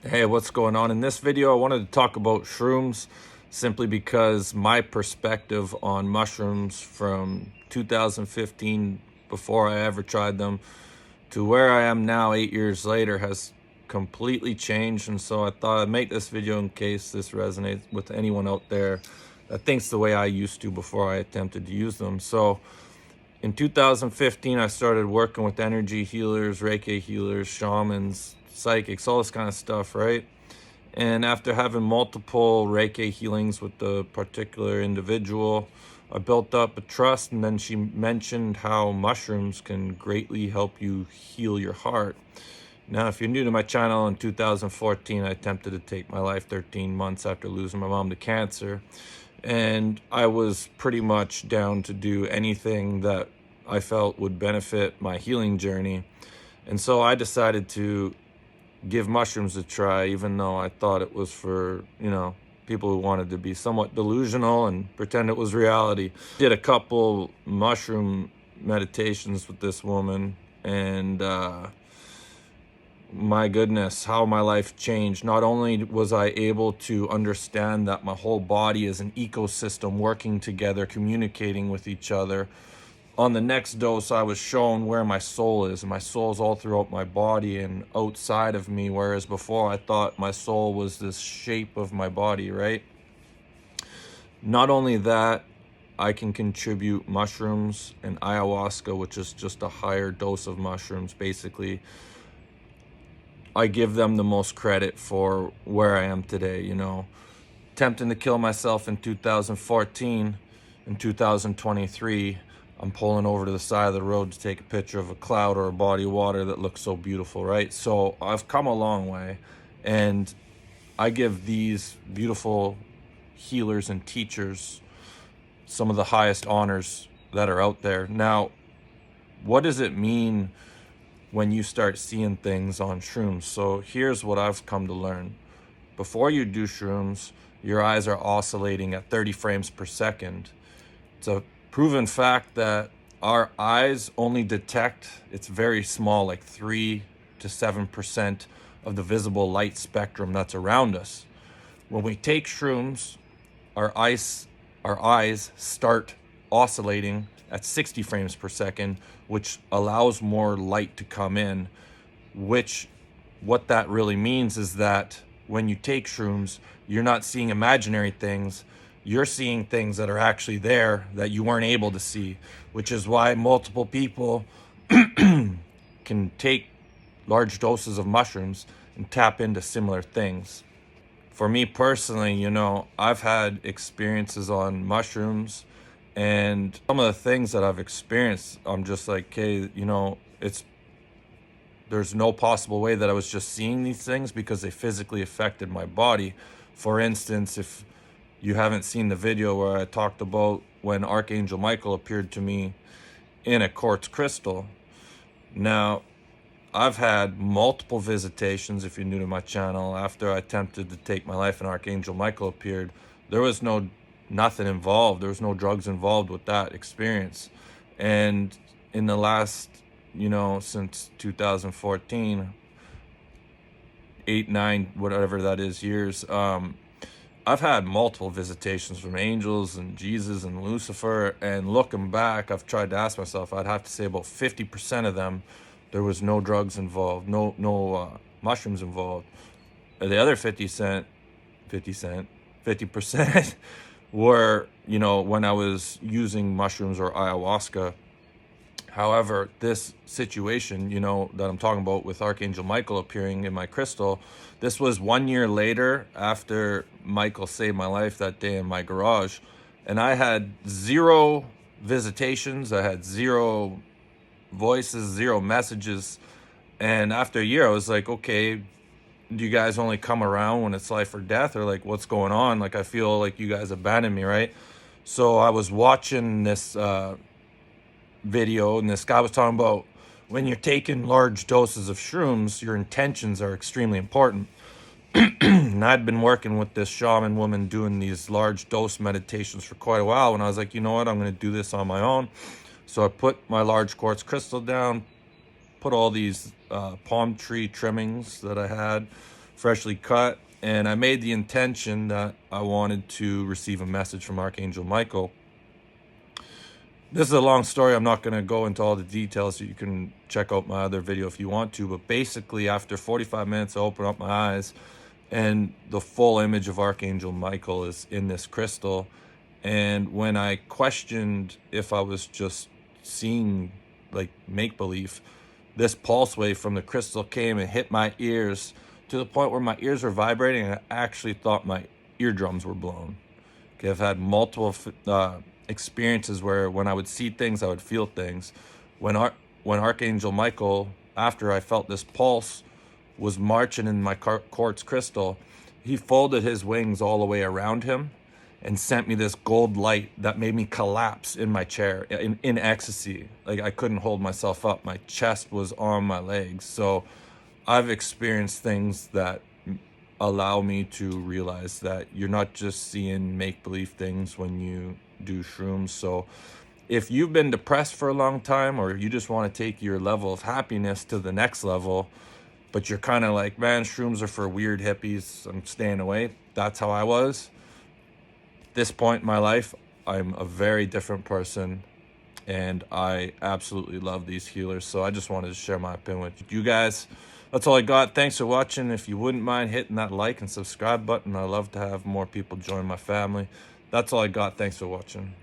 Hey, what's going on? In this video, I wanted to talk about shrooms simply because my perspective on mushrooms from 2015, before I ever tried them, to where I am now 8 years later has completely changed. And so I thought I'd make this video in case this resonates with anyone out there that thinks the way I used to before I attempted to use them. So in 2015, I started working with energy healers, Reiki healers, shamans, psychics, all this kind of stuff, right? And after having multiple Reiki healings with the particular individual, I built up a trust, and then she mentioned how mushrooms can greatly help you heal your heart. Now, if you're new to my channel, in 2014, I attempted to take my life 13 months after losing my mom to cancer. And I was pretty much down to do anything that I felt would benefit my healing journey. And so I decided to give mushrooms a try, even though I thought it was for, people who wanted to be somewhat delusional and pretend it was reality. Did a couple mushroom meditations with this woman, and my goodness, how my life changed. Not only was I able to understand that my whole body is an ecosystem working together, communicating with each other. On the next dose, I was shown where my soul is. My soul's all throughout my body and outside of me, whereas before I thought my soul was this shape of my body, right? Not only that, I can contribute mushrooms and ayahuasca, which is just a higher dose of mushrooms, basically. I give them the most credit for where I am today, Attempting to kill myself in 2014, in 2023, I'm pulling over to the side of the road to take a picture of a cloud or a body of water that looks so beautiful, right? So I've come a long way, and I give these beautiful healers and teachers some of the highest honors that are out there. Now, what does it mean when you start seeing things on shrooms? So here's what I've come to learn. Before you do shrooms, your eyes are oscillating at 30 frames per second. It's a proven fact that our eyes only detect, it's very small, like 3 to 7% of the visible light spectrum that's around us. When we take shrooms, our eyes start oscillating at 60 frames per second, which allows more light to come in, which what that really means is that when you take shrooms, you're not seeing imaginary things. You're seeing things that are actually there that you weren't able to see, which is why multiple people can take large doses of mushrooms and tap into similar things. For me personally, I've had experiences on mushrooms, and some of the things that I've experienced, I'm just like, hey, there's no possible way that I was just seeing these things because they physically affected my body. For instance, if you haven't seen the video where I talked about when Archangel Michael appeared to me in a quartz crystal. Now, I've had multiple visitations, if you're new to my channel, after I attempted to take my life and Archangel Michael appeared. There was nothing involved. There was no drugs involved with that experience. And in the last, since 2014, 8, 9, whatever that is, years, I've had multiple visitations from angels and Jesus and Lucifer, and looking back, I've tried to ask myself, I'd have to say about 50% of them, there was no drugs involved, no mushrooms involved. The other 50% were, when I was using mushrooms or ayahuasca. However, this situation, that I'm talking about with Archangel Michael appearing in my crystal, this was 1 year later after Michael saved my life that day in my garage. And I had 0 visitations. I had 0 voices, 0 messages. And after a year, I was like, okay, do you guys only come around when it's life or death? Or like, what's going on? Like, I feel like you guys abandoned me, right? So I was watching this video, and this guy was talking about when you're taking large doses of shrooms, your intentions are extremely important. And I'd been working with this shaman woman doing these large dose meditations for quite a while, and I was like, you know what, I'm going to do this on my own. So I put my large quartz crystal down, put all these palm tree trimmings that I had, freshly cut. And I made the intention that I wanted to receive a message from Archangel Michael. This is a long story. I'm not going to go into all the details. You can check out my other video if you want to. But basically, after 45 minutes, I open up my eyes, and the full image of Archangel Michael is in this crystal. And when I questioned if I was just seeing like make-believe, this pulse wave from the crystal came and hit my ears to the point where my ears were vibrating, and I actually thought my eardrums were blown. Okay, I've had multiple experiences where when I would see things, I would feel things. When Archangel Michael, after I felt this pulse, was marching in my quartz crystal, he folded his wings all the way around him and sent me this gold light that made me collapse in my chair in ecstasy. Like I couldn't hold myself up. My chest was on my legs. So I've experienced things that allow me to realize that you're not just seeing make-believe things when you do shrooms. So if you've been depressed for a long time, or you just want to take your level of happiness to the next level, but you're kind of like, man, shrooms are for weird hippies, I'm staying away. That's how I was. At this point in my life, I'm a very different person, and I absolutely love these healers. So I just wanted to share my opinion with you guys. That's all I got. Thanks for watching. If you wouldn't mind hitting that like and subscribe button, I'd love to have more people join my family. That's all I got. Thanks for watching.